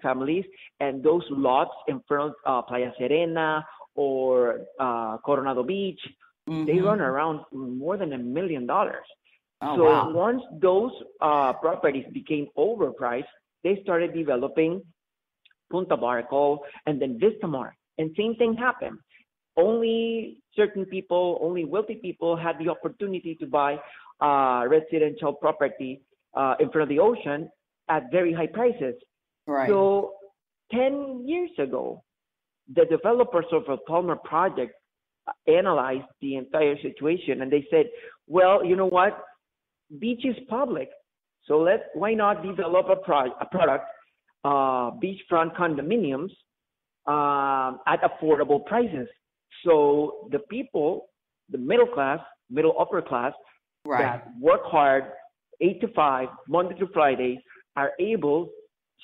families, and those lots in front of Playa Serena or Coronado Beach, they run around more than $1 million. So once those properties became overpriced, they started developing Punta Barco and then Vistamar. And same thing happened. Only certain people, only wealthy people had the opportunity to buy residential property in front of the ocean at very high prices. Right. So 10 years ago, the developers of El Palmar project analyzed the entire situation, and they said, well, you know what? Beach is public. So why not develop a product, beachfront condominiums at affordable prices? So the people, the middle class, middle upper class, that work hard, 8 to 5, Monday to Friday, are able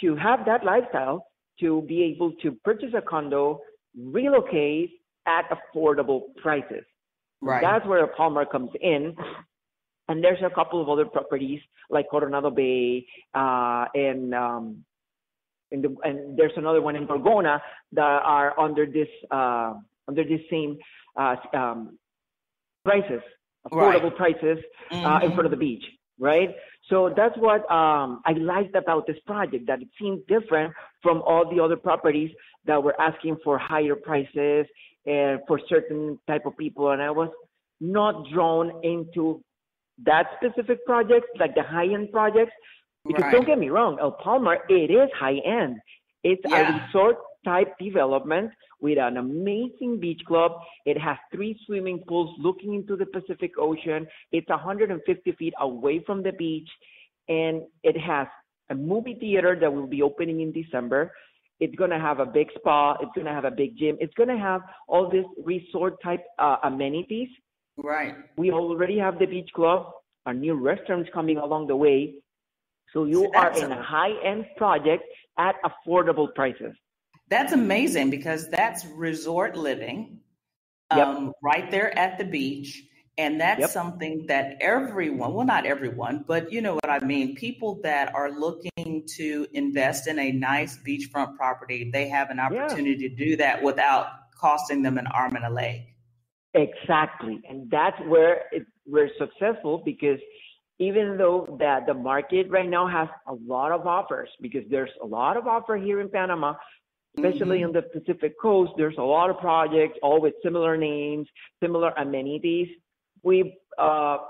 to have that lifestyle to be able to purchase a condo, relocate at affordable prices. Right. That's where a Palmar comes in. And there's a couple of other properties like Coronado Bay, and there's another one in Gorgona that are under this same prices, affordable prices in front of the beach, right? So that's what I liked about this project, that it seemed different from all the other properties that were asking for higher prices and for certain type of people. And I was not drawn into that specific project, like the high-end projects, because don't get me wrong, El Palmar, it is high-end. It's a resort-type development with an amazing beach club. It has 3 swimming pools looking into the Pacific Ocean. It's 150 feet away from the beach, and it has a movie theater that will be opening in December. It's going to have a big spa. It's going to have a big gym. It's going to have all these resort-type amenities. Right. We already have the beach club, our new restaurants coming along the way. So you are in a high-end project at affordable prices. That's amazing, because that's resort living right there at the beach. And that's something that everyone, well, not everyone, but you know what I mean, people that are looking to invest in a nice beachfront property, they have an opportunity to do that without costing them an arm and a leg. Exactly. And that's where we're successful, because even though that the market right now has a lot of offers, because there's a lot of offer here in Panama, especially on the Pacific Coast, there's a lot of projects, all with similar names, similar amenities. We've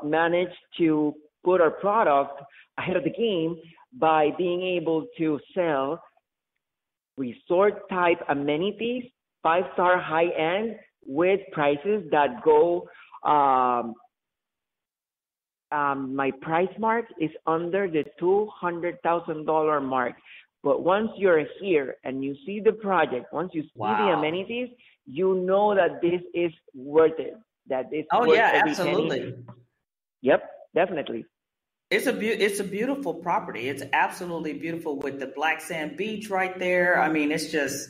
managed to put our product ahead of the game by being able to sell resort-type amenities, 5-star high-end, with prices that go, my price mark is under the $200,000 mark. But once you're here and you see the project, once you see the amenities, you know that this is worth it. That it's worth every absolutely. penny. Yep, definitely. It's a beautiful property. It's absolutely beautiful with the black sand beach right there. I mean, it's just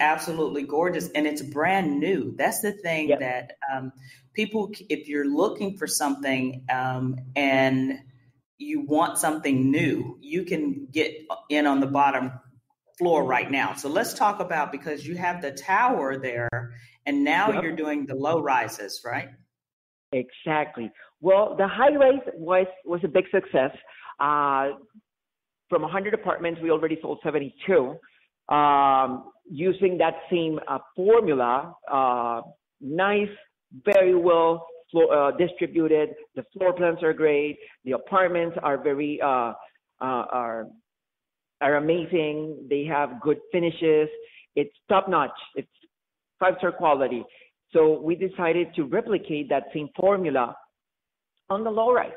absolutely gorgeous, and it's brand new. That's the thing that people, if you're looking for something and you want something new, you can get in on the bottom floor right now. So let's talk about, because you have the tower there, and now you're doing the low rises, right? Exactly. Well, the high rise was a big success. From 100 apartments, we already sold 72. Using that same formula, nice, very well distributed. The floor plans are great. The apartments are very are amazing. They have good finishes. It's top notch. It's 5-star quality. So we decided to replicate that same formula on the low rise.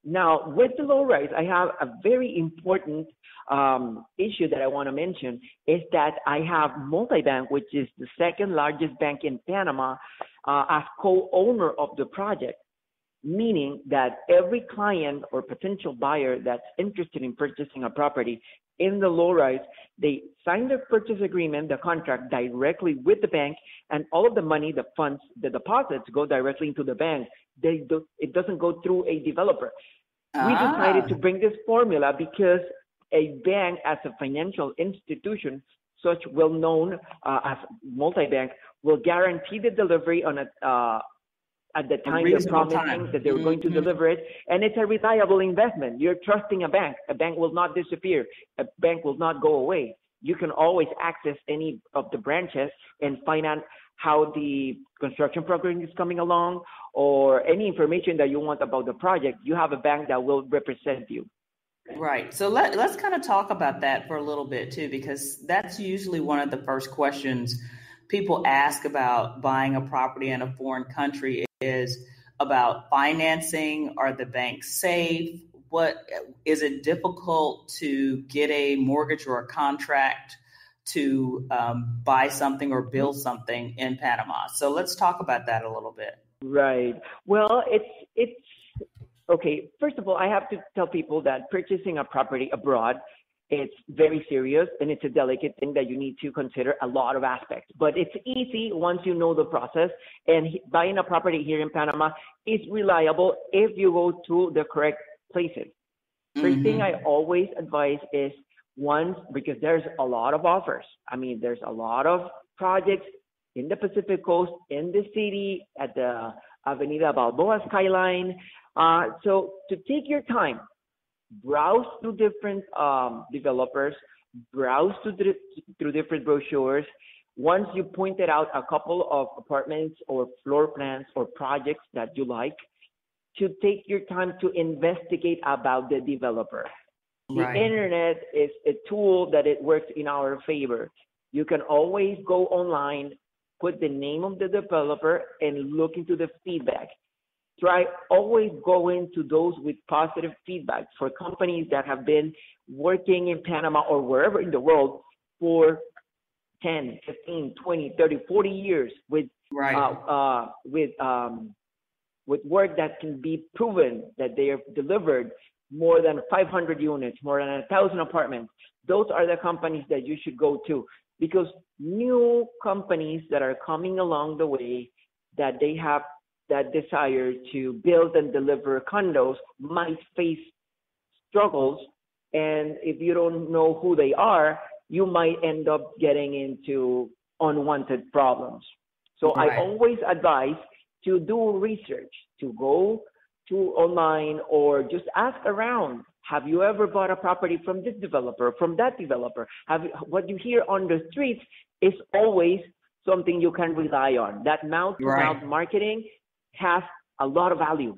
Now, with the low rise, I have a very important issue that I want to mention, is that I have Multibank, which is the second largest bank in Panama, as co-owner of the project, meaning that every client or potential buyer that's interested in purchasing a property in the low rise, they sign the purchase agreement, the contract, directly with the bank, and all of the money, the funds, the deposits go directly into the bank. It doesn't go through a developer. We decided to bring this formula because a bank as a financial institution, such well known as multi-bank, will guarantee the delivery on at the time they're promising that they're going to deliver it, and it's a reliable investment. You're trusting a bank. A bank will not disappear. A bank will not go away. You can always access any of the branches and find out how the construction program is coming along, or any information that you want about the project. You have a bank that will represent you. Right. So let's kind of talk about that for a little bit too, because that's usually one of the first questions people ask about buying a property in a foreign country is about financing. Are the banks safe? What is it difficult to get a mortgage or a contract to buy something or build something in Panama? So let's talk about that a little bit. Right. Well, it's okay. First of all, I have to tell people that purchasing a property abroad, it's very serious and it's a delicate thing that you need to consider a lot of aspects. But it's easy once you know the process. And buying a property here in Panama is reliable if you go to the correct places. First thing I always advise is because there's a lot of offers. I mean, there's a lot of projects in the Pacific Coast, in the city, at the Avenida Balboa skyline. So to take your time, browse through different developers, browse through different brochures. Once you pointed out a couple of apartments or floor plans or projects that you like, to take your time to investigate about the developer. The internet is a tool that it works in our favor. You can always go online, put the name of the developer, and look into the feedback. Try always going to those with positive feedback for companies that have been working in Panama or wherever in the world for 10, 15, 20, 30, 40 years with work that can be proven that they have delivered more than 500 units, more than 1,000 apartments. Those are the companies that you should go to, because new companies that are coming along the way, that they have that desire to build and deliver condos, might face struggles. And if you don't know who they are, you might end up getting into unwanted problems. So I always advise to do research, to go to online or just ask around. Have you ever bought a property from this developer, from that developer? What you hear on the streets is always something you can rely on. That mouth-to-mouth marketing has a lot of value.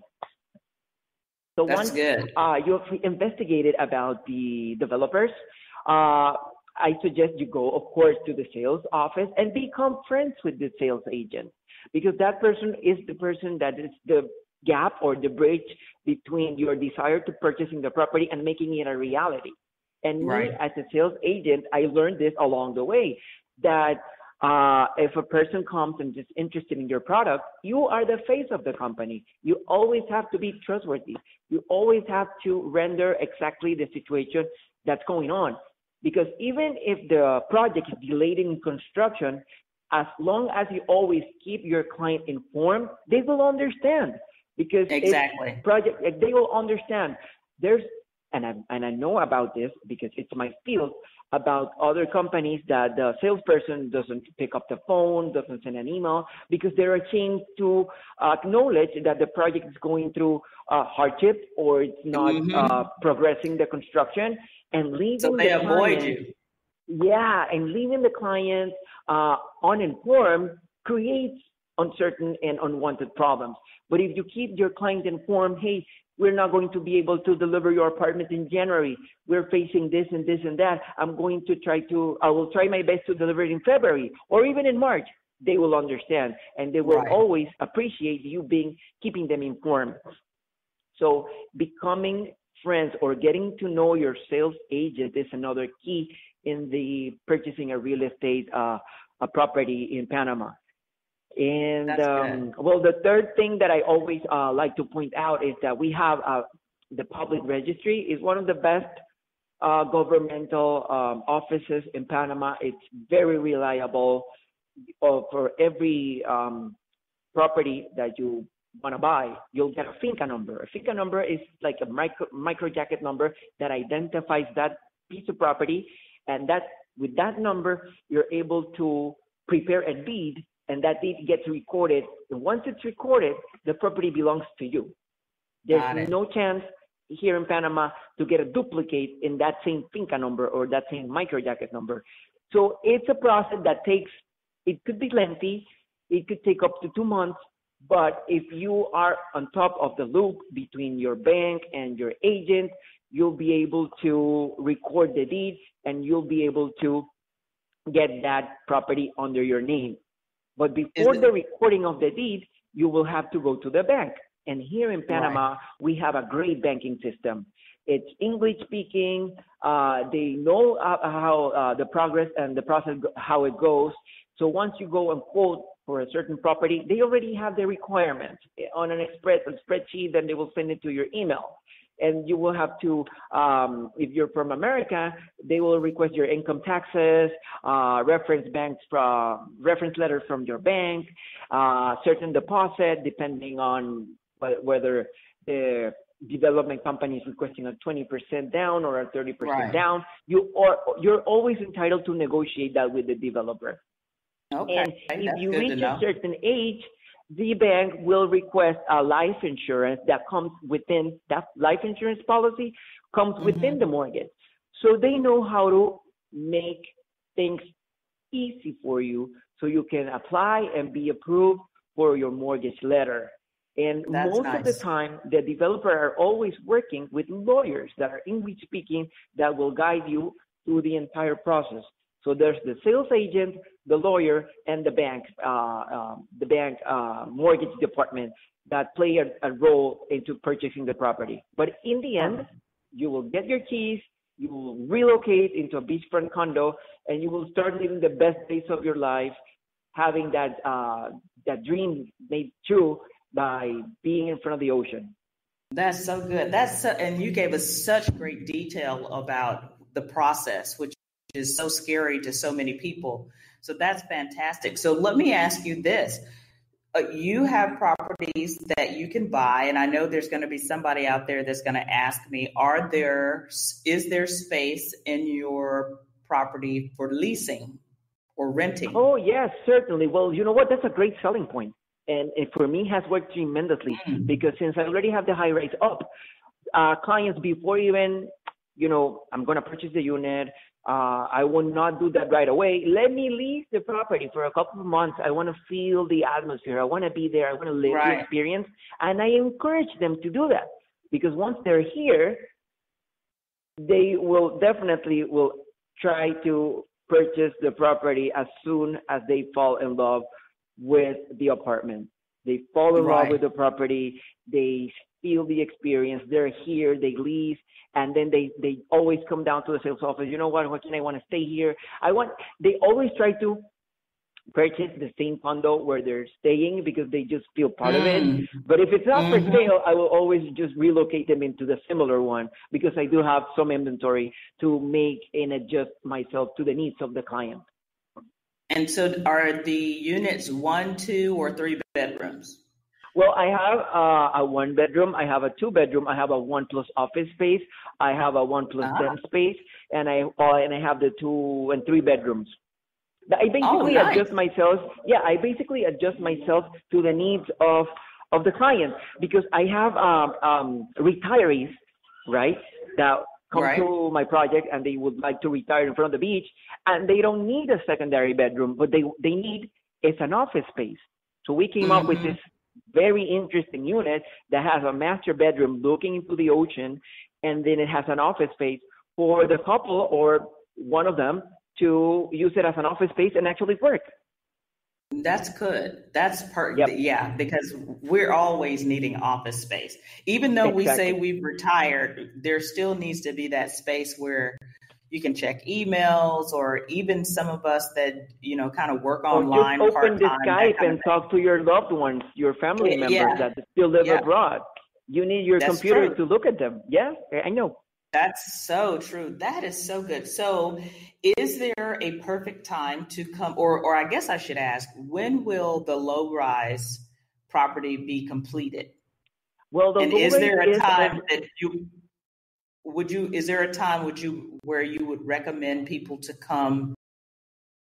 So once you've investigated about the developers, I suggest you go, of course, to the sales office and become friends with the sales agent, because that person is the person that is the gap or the bridge between your desire to purchasing the property and making it a reality. And me as a sales agent, I learned this along the way, that if a person comes and is interested in your product, you are the face of the company. You always have to be trustworthy. You always have to render exactly the situation that's going on. Because even if the project is delayed in construction, as long as you always keep your client informed, they will understand. Because they will understand. And I know about this because it's my field, about other companies that the salesperson doesn't pick up the phone, doesn't send an email, because they're ashamed to acknowledge that the project is going through hardship or it's not progressing the construction, and leaving the client, and leaving the client uninformed creates uncertain and unwanted problems. But if you keep your client informed, hey, we're not going to be able to deliver your apartment in January. We're facing this and this and that. I will try my best to deliver it in February or even in March. They will understand, and they will always appreciate you keeping them informed. So becoming friends or getting to know your sales agent is another key in the purchasing a real estate a property in Panama. And the third thing that I always like to point out is that we have the public registry is one of the best governmental offices in Panama. It's very reliable. For every property that you want to buy, you'll get a finca number. A finca number is like a micro jacket number that identifies that piece of property, and that with that number, you're able to prepare a deed, and that deed gets recorded. And once it's recorded, the property belongs to you. There's no chance here in Panama to get a duplicate in that same finca number or that same microjacket number. So it's a process that it could be lengthy. It could take up to 2 months. But if you are on top of the loop between your bank and your agent, you'll be able to record the deed and you'll be able to get that property under your name. But before the recording of the deed, you will have to go to the bank. And here in Panama, we have a great banking system. It's English speaking. They know how the progress and the process, how it goes. So once you go and quote for a certain property, they already have the requirements on a spreadsheet, then they will send it to your email. And you will have to, if you're from America, they will request your income taxes, reference letters from your bank, certain deposit, depending on whether the development company is requesting a 20% down or a 30% down. You're always entitled to negotiate that with the developer. Okay. And if you reach a certain age, the bank will request a life insurance that comes within that life insurance policy comes within the mortgage. So they know how to make things easy for you so you can apply and be approved for your mortgage letter. And most of the time, the developer are always working with lawyers that are English speaking that will guide you through the entire process. So there's the sales agent, the lawyer, and the bank mortgage department that play a role into purchasing the property. But in the end, you will get your keys, you will relocate into a beachfront condo, and you will start living the best days of your life, having that dream made true by being in front of the ocean. That's so good. And you gave us such great detail about the process, which is so scary to so many people. So that's fantastic. So let me ask you this. You have properties that you can buy, and I know there's going to be somebody out there that's going to ask me, is there space in your property for leasing or renting? Oh, yes, certainly. Well, you know what? That's a great selling point. And it, for me, has worked tremendously because since I already have the high rates up, clients before even, I'm going to purchase the unit, I will not do that right away. Let me lease the property for a couple of months. I want to feel the atmosphere. I want to be there. I want to live the experience. And I encourage them to do that because once they're here, they will definitely try to purchase the property as soon as they fall in love with the apartment. They fall in love with the property. They feel the experience. They're here. They lease. And then they always come down to the sales office. You know what, Joaquin, I want to stay here. They always try to purchase the same condo where they're staying because they just feel part of it. But if it's not for sale, I will always just relocate them into the similar one because I do have some inventory to make and adjust myself to the needs of the client. And so are the units 1, 2, or 3 bedrooms? Well, I have a 1 bedroom, I have a 2 bedroom, I have a 1+ office space, I have a 1+ den space, and I have the 2 and 3 bedrooms. I basically adjust myself. Yeah, I basically adjust myself to the needs of the client because I have retirees, right, that come to my project and they would like to retire in front of the beach and they don't need a secondary bedroom, but they need is an office space. So we came up with this very interesting unit that has a master bedroom looking into the ocean, and then it has an office space for the couple or one of them to use it as an office space and actually work. That's good. That's yeah, because we're always needing office space. Even though we say we've retired, there still needs to be that space where you can check emails, or even some of us that, kind of work online. Or just open the Skype and talk to your loved ones, your family members that still live abroad. You need your computer to look at them. Yeah, I know. That's so true. That is so good. So is there a perfect time to come, or I guess I should ask, when will the low-rise property be completed? Well, is there a time that you... is there a time where you would recommend people to come